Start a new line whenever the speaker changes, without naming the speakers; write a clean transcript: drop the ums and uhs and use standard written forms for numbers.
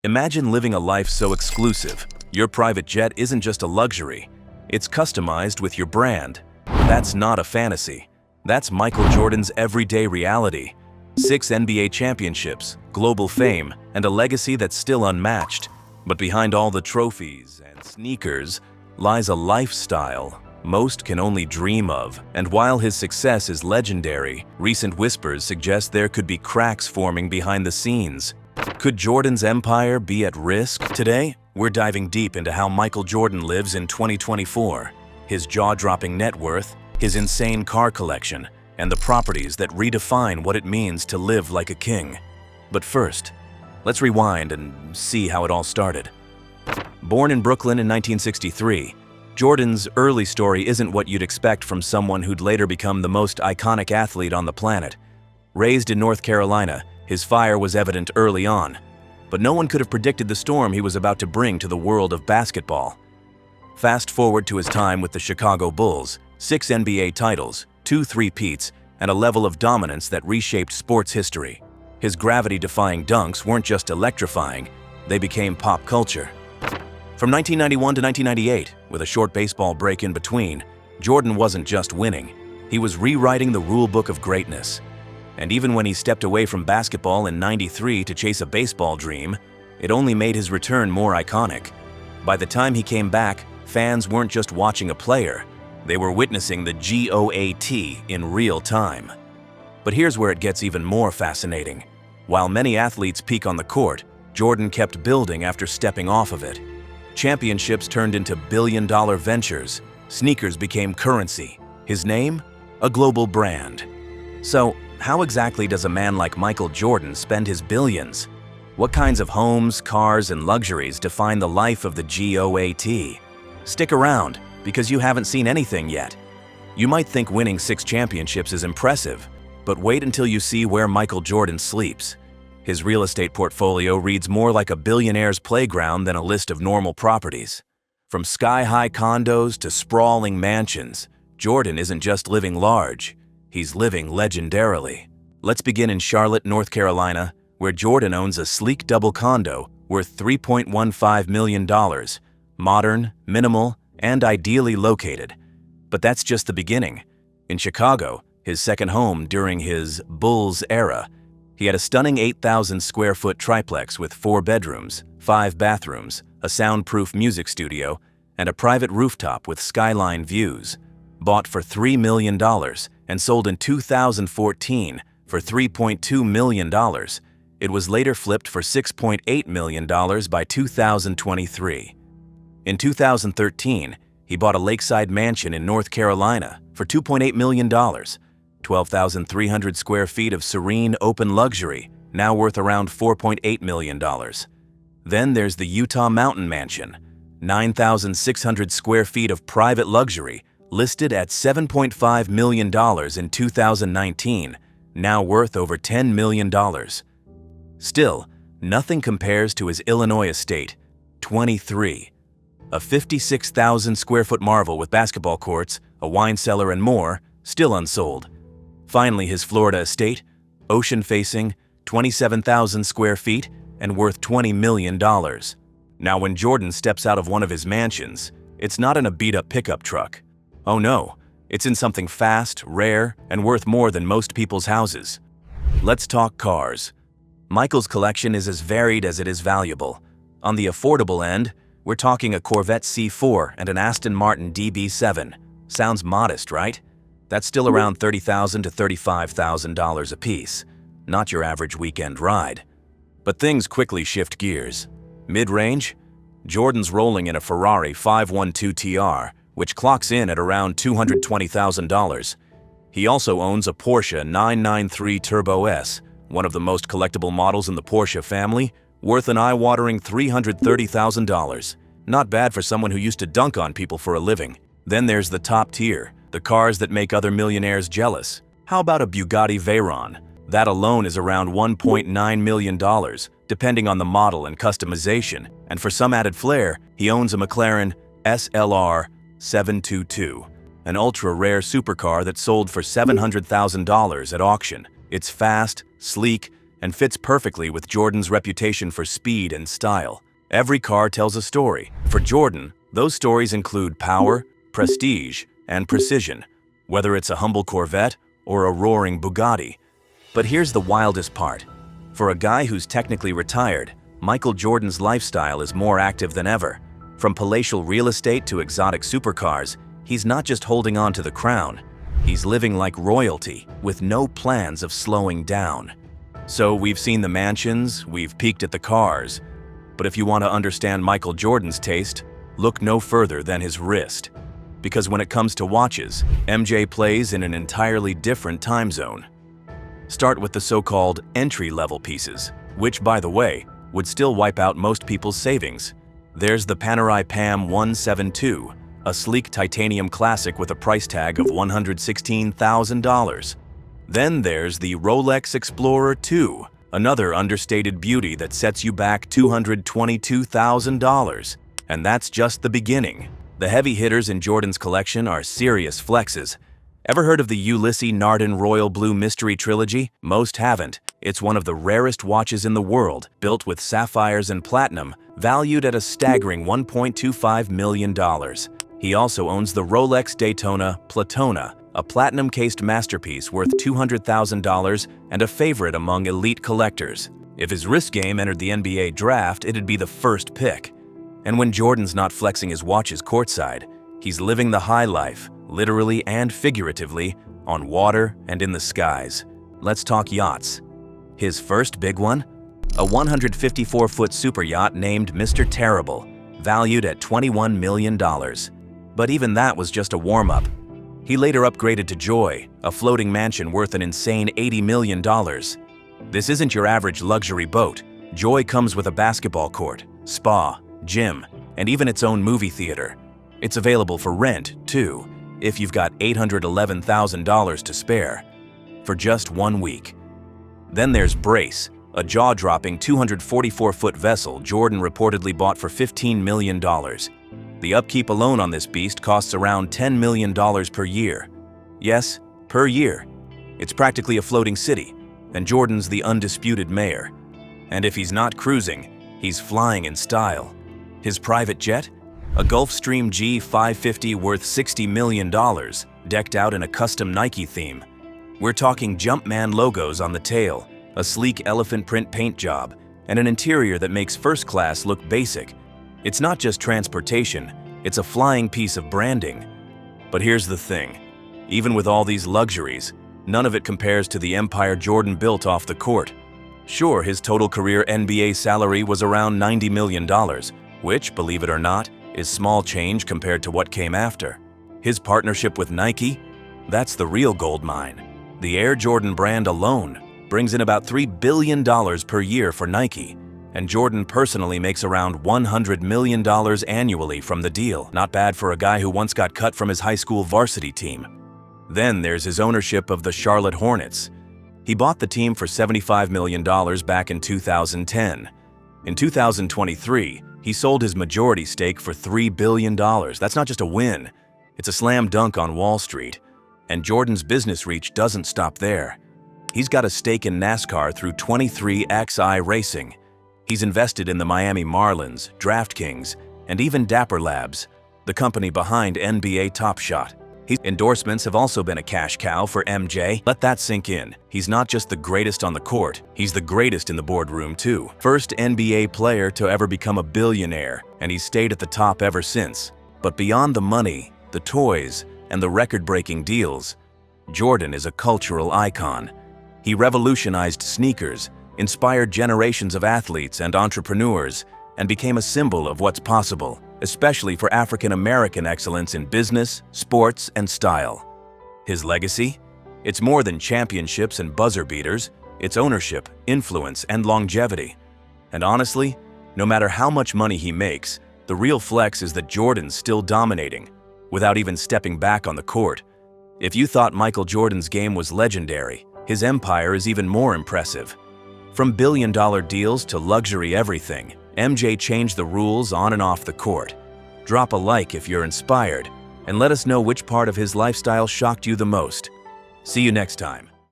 Imagine living a life so exclusive. Your private jet isn't just a luxury. It's customized with your brand. That's not a fantasy. That's Michael Jordan's everyday reality. 6 NBA championships, global fame, and a legacy that's still unmatched. But behind all the trophies and sneakers lies a lifestyle most can only dream of. And while his success is legendary, recent whispers suggest there could be cracks forming behind the scenes. Could Jordan's empire be at risk? Today, we're diving deep into how Michael Jordan lives in 2024, his jaw-dropping net worth, his insane car collection, and the properties that redefine what it means to live like a king. But first, let's rewind and see how it all started. Born in Brooklyn in 1963, Jordan's early story isn't what you'd expect from someone who'd later become the most iconic athlete on the planet. Raised in North Carolina, his fire was evident early on, but no one could have predicted the storm he was about to bring to the world of basketball. Fast forward to his time with the Chicago Bulls, 6 NBA titles, 2 three-peats, and a level of dominance that reshaped sports history. His gravity-defying dunks weren't just electrifying, they became pop culture. From 1991 to 1998, with a short baseball break in between, Jordan wasn't just winning, he was rewriting the rule book of greatness. And even when he stepped away from basketball in '93 to chase a baseball dream, it only made his return more iconic. By the time he came back, fans weren't just watching a player, they were witnessing the GOAT in real time. But here's where it gets even more fascinating. While many athletes peak on the court, Jordan kept building after stepping off of it. Championships turned into billion-dollar ventures, sneakers became currency, his name, a global brand. So, how exactly does a man like Michael Jordan spend his billions? What kinds of homes, cars, and luxuries define the life of the GOAT? Stick around, because you haven't seen anything yet. You might think winning 6 championships is impressive, but wait until you see where Michael Jordan sleeps. His real estate portfolio reads more like a billionaire's playground than a list of normal properties. From sky-high condos to sprawling mansions, Jordan isn't just living large. He's living legendarily. Let's begin in Charlotte, North Carolina, where Jordan owns a sleek double condo worth $3.15 million, modern, minimal, and ideally located. But that's just the beginning. In Chicago, his second home during his Bulls era, he had a stunning 8,000-square-foot triplex with 4 bedrooms, 5 bathrooms, a soundproof music studio, and a private rooftop with skyline views. Bought for $3 million and sold in 2014 for $3.2 million. It was later flipped for $6.8 million by 2023. In 2013, he bought a lakeside mansion in North Carolina for $2.8 million, 12,300 square feet of serene open luxury, now worth around $4.8 million. Then there's the Utah Mountain Mansion, 9,600 square feet of private luxury, listed at $7.5 million in 2019, now worth over $10 million. Still, nothing compares to his Illinois estate, 23, a 56,000-square-foot marvel with basketball courts, a wine cellar, and more, still unsold. Finally, his Florida estate, ocean-facing, 27,000 square feet, and worth $20 million. Now, when Jordan steps out of one of his mansions, it's not in a beat-up pickup truck. Oh no, it's in something fast, rare, and worth more than most people's houses. Let's talk cars. Michael's collection is as varied as it is valuable. On the affordable end, we're talking a Corvette C4 and an Aston Martin DB7. Sounds modest, right? That's still around $30,000 to $35,000 apiece. Not your average weekend ride. But things quickly shift gears. Mid-range? Jordan's rolling in a Ferrari 512 TR, which clocks in at around $220,000. He also owns a Porsche 993 Turbo S, one of the most collectible models in the Porsche family, worth an eye-watering $330,000. Not bad for someone who used to dunk on people for a living. Then there's the top tier, the cars that make other millionaires jealous. How about a Bugatti Veyron? That alone is around $1.9 million, depending on the model and customization. And for some added flair, he owns a McLaren SLR 722, an ultra-rare supercar that sold for $700,000 at auction. It's fast, sleek, and fits perfectly with Jordan's reputation for speed and style. Every car tells a story. For Jordan, those stories include power, prestige, and precision, whether it's a humble Corvette or a roaring Bugatti. But here's the wildest part. For a guy who's technically retired, Michael Jordan's lifestyle is more active than ever. From palatial real estate to exotic supercars, he's not just holding on to the crown, he's living like royalty with no plans of slowing down. So we've seen the mansions, we've peeked at the cars, but if you want to understand Michael Jordan's taste, look no further than his wrist. Because when it comes to watches, MJ plays in an entirely different time zone. Start with the so-called entry-level pieces, which, by the way, would still wipe out most people's savings. There's the Panerai PAM 172, a sleek titanium classic with a price tag of $116,000. Then there's the Rolex Explorer 2, another understated beauty that sets you back $222,000. And that's just the beginning. The heavy hitters in Jordan's collection are serious flexes. Ever heard of the Ulysses Nardin Royal Blue Mystery Trilogy? Most haven't. It's one of the rarest watches in the world, built with sapphires and platinum, valued at a staggering $1.25 million. He also owns the Rolex Daytona Platona, a platinum-cased masterpiece worth $200,000 and a favorite among elite collectors. If his wrist game entered the NBA draft, it'd be the first pick. And when Jordan's not flexing his watches courtside, he's living the high life, literally and figuratively, on water and in the skies. Let's talk yachts. His first big one? A 154-foot super yacht named Mr. Terrible, valued at $21 million. But even that was just a warm-up. He later upgraded to Joy, a floating mansion worth an insane $80 million. This isn't your average luxury boat. Joy comes with a basketball court, spa, gym, and even its own movie theater. It's available for rent, too, if you've got $811,000 to spare, for just 1 week. Then there's Brace, a jaw-dropping 244-foot vessel Jordan reportedly bought for $15 million. The upkeep alone on this beast costs around $10 million per year. Yes, per year. It's practically a floating city, and Jordan's the undisputed mayor. And if he's not cruising, he's flying in style. His private jet? A Gulfstream G550 worth $60 million, decked out in a custom Nike theme. We're talking Jumpman logos on the tail, a sleek elephant print paint job, and an interior that makes first class look basic. It's not just transportation, it's a flying piece of branding. But here's the thing. Even with all these luxuries, none of it compares to the empire Jordan built off the court. Sure, his total career NBA salary was around $90 million, which, believe it or not, is small change compared to what came after. His partnership with Nike? That's the real gold mine. The Air Jordan brand alone brings in about $3 billion per year for Nike, and Jordan personally makes around $100 million annually from the deal. Not bad for a guy who once got cut from his high school varsity team. Then there's his ownership of the Charlotte Hornets. He bought the team for $75 million back in 2010. In 2023, he sold his majority stake for $3 billion. That's not just a win, it's a slam dunk on Wall Street. And Jordan's business reach doesn't stop there. He's got a stake in NASCAR through 23XI Racing. He's invested in the Miami Marlins, DraftKings, and even Dapper Labs, the company behind NBA Top Shot. His endorsements have also been a cash cow for MJ. Let that sink in. He's not just the greatest on the court, he's the greatest in the boardroom too. First NBA player to ever become a billionaire, and he's stayed at the top ever since. But beyond the money, the toys, and the record-breaking deals, Jordan is a cultural icon. He revolutionized sneakers, inspired generations of athletes and entrepreneurs, and became a symbol of what's possible, especially for African-American excellence in business, sports, and style. His legacy? It's more than championships and buzzer beaters. It's ownership, influence, and longevity. And honestly, no matter how much money he makes, the real flex is that Jordan's still dominating, without even stepping back on the court. If you thought Michael Jordan's game was legendary, his empire is even more impressive. From billion-dollar deals to luxury everything, MJ changed the rules on and off the court. Drop a like if you're inspired, and let us know which part of his lifestyle shocked you the most. See you next time.